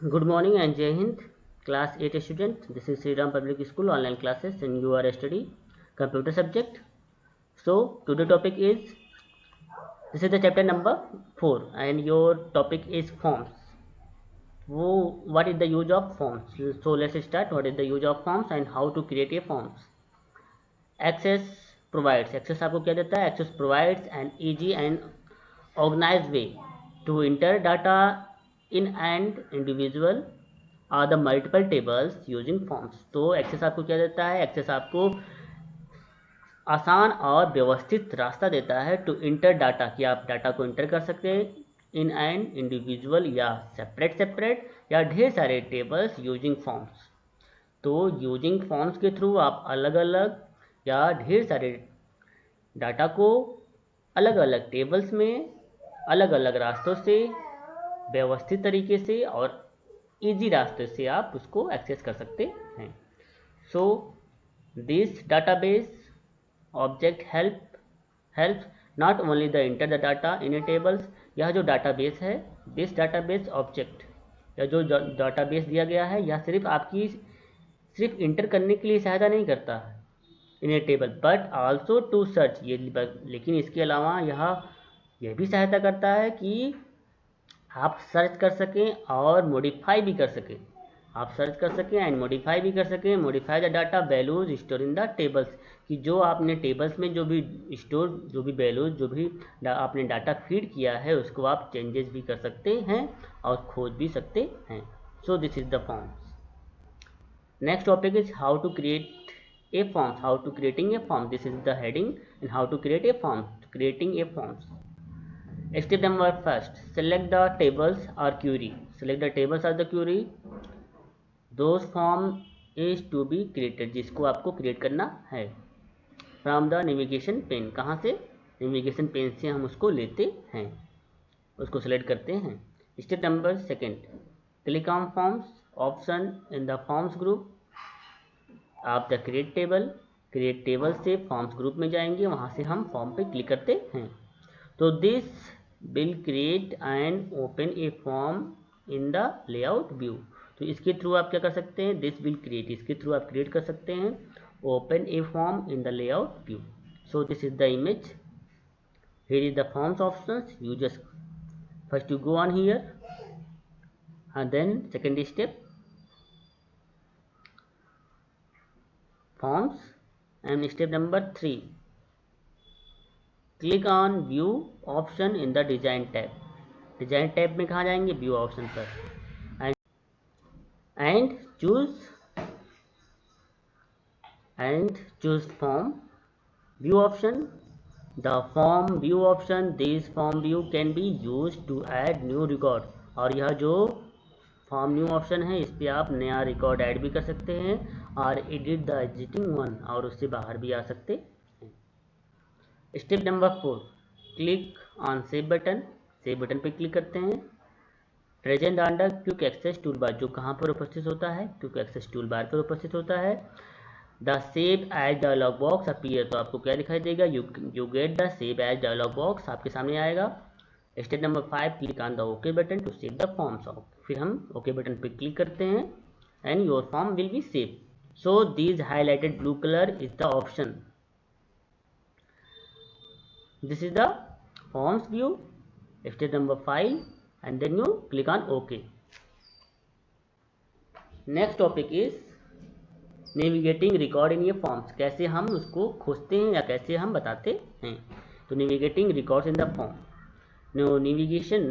Good morning and Jai Hind, class 8 student. This is Sri Ram Public School online classes and you are studying computer subject. So today topic is, this is the chapter number 4 and your topic is forms. What is the use of forms? So let's start. What is the use of forms and how to create a forms? Access provides. Access आपको क्या देता है? Access provides an easy and organized way to enter data in an individual are the multiple tables using forms. तो access आपको क्या देता है? Access आपको आसान और व्यवस्थित रास्ता देता है टू इंटर डाटा, कि आप डाटा को इंटर कर सकते हैं इन एन इंडिविजुअल या सेपरेट या ढेर सारे टेबल्स यूजिंग फॉर्म्स। तो यूजिंग फॉर्म्स के थ्रू आप अलग अलग या ढेर सारे डाटा को अलग अलग टेबल्स में अलग अलग रास्तों से व्यवस्थित तरीके से और इजी रास्ते से आप उसको एक्सेस कर सकते हैं। So this database object help not only the enter the data in A tables. यह जो डाटाबेस है, दिस डाटाबेस ऑब्जेक्ट या जो डाटाबेस दिया गया है, यह सिर्फ इंटर करने के लिए सहायता नहीं करता in a table but also to search. ये लेकिन इसके अलावा यह भी सहायता करता है कि आप सर्च कर सकें और मॉडिफाई भी कर सकें। आप सर्च कर सकें एंड मॉडिफाई भी कर सकें। Modify the data values store in the tables, कि जो आपने टेबल्स में जो भी वैल्यूज जो भी आपने डाटा फीड किया है उसको आप चेंजेस भी कर सकते हैं और खोज भी सकते हैं। So this is the forms. Next topic is how to create a forms, how to creating a form. This is the heading in how to create a form, creating a forms. Step number first, select the tables or query. Select the tables or the query. Those form is to be created, जिसको आपको create करना है। From the navigation pane, कहाँ से? Navigation pen से हम उसको लेते हैं, उसको सेलेक्ट करते हैं। Step number second, click on forms option in the forms group. आप द क्रिएट टेबल से फॉर्म्स ग्रुप में जाएंगे, वहाँ से हम फॉर्म पे क्लिक करते हैं। तो this will create and open a form in the layout view। तो इसके थ्रू आप क्या कर सकते हैं? this will create, इसके थ्रू आप क्रिएट कर सकते हैं open a form in the layout view। so this is the image, here is the forms options। you just first you go on here and then second step forms and step number 3, click on view option in the design tab. Design tab में कहाँ जाएंगे? View option पर and choose form view option. The form view option, this form view can be use to add new record. और यह जो form new option है, इस पर आप नया रिकॉर्ड ऐड भी कर सकते हैं और एडिट द एग्जिस्टिंग वन, और उससे बाहर भी आ सकते हैं। Step number 4, click on save button. Save button पे क्लिक करते हैं। Present under quick access tool bar, जो कहाँ पर उपस्थित होता है? क्विक एक्सेस टूल बार पर उपस्थित होता है। The save as dialog box appear, तो आपको क्या दिखाई देगा? You get the save as dialog box आपके सामने आएगा। Step number 5, click on the okay button to save the forms of. फिर हम ओके बटन पे क्लिक करते हैं and your form will be save. So this highlighted blue colour is the option. This is the forms view. Step number 5 and then you click on OK. Next topic is navigating record in your forms। कैसे हम उसको खोजते हैं या कैसे हम बताते हैं? तो navigating records in the form, navigation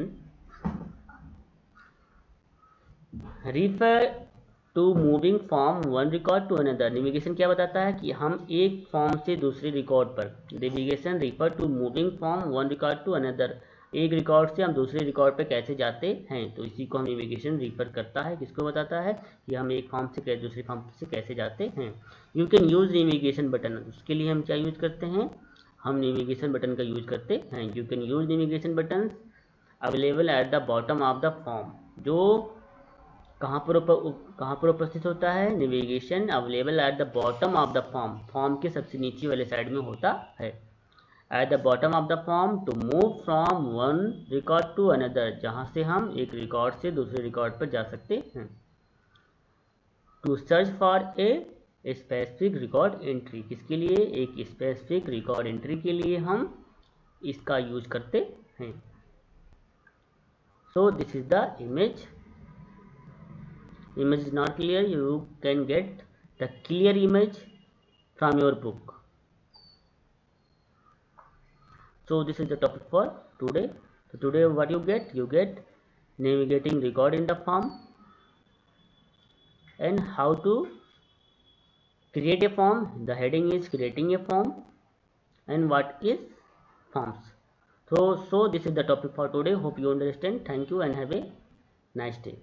refer to moving form one record to another. Navigation क्या बताता है? कि हम एक फॉर्म से दूसरे रिकॉर्ड पर, navigation refer to moving form one record to another, एक रिकॉर्ड से हम दूसरे रिकॉर्ड पर कैसे जाते हैं। तो इसी को हम नेविगेशन रिफर करता है, किसको बताता है? कि हम एक फॉर्म से दूसरे फॉर्म से कैसे जाते हैं। You can use navigation button, उसके लिए हम क्या यूज करते हैं? हम नेविगेशन बटन का यूज करते हैं। You can use navigation button available at the bottom of the form, जो कहाँ पर उपस्थित होता है? Navigation available at the bottom of the form, form के सबसे नीचे वाले साइड में होता है। At the bottom of the form to move from one record to another, जहाँ से हम एक रिकॉर्ड से दूसरे रिकॉर्ड पर जा सकते हैं। To search for a specific record entry, किसके लिए? एक स्पेसिफिक रिकॉर्ड एंट्री के लिए हम इसका यूज करते हैं। So this is the image is not clear, you can get the clear image from your book. So this is the topic for today. So today what you get navigating record in the form, and how to create a form. The heading is creating a form, and what is forms. So this is the topic for today. Hope you understand. Thank you and have a nice day.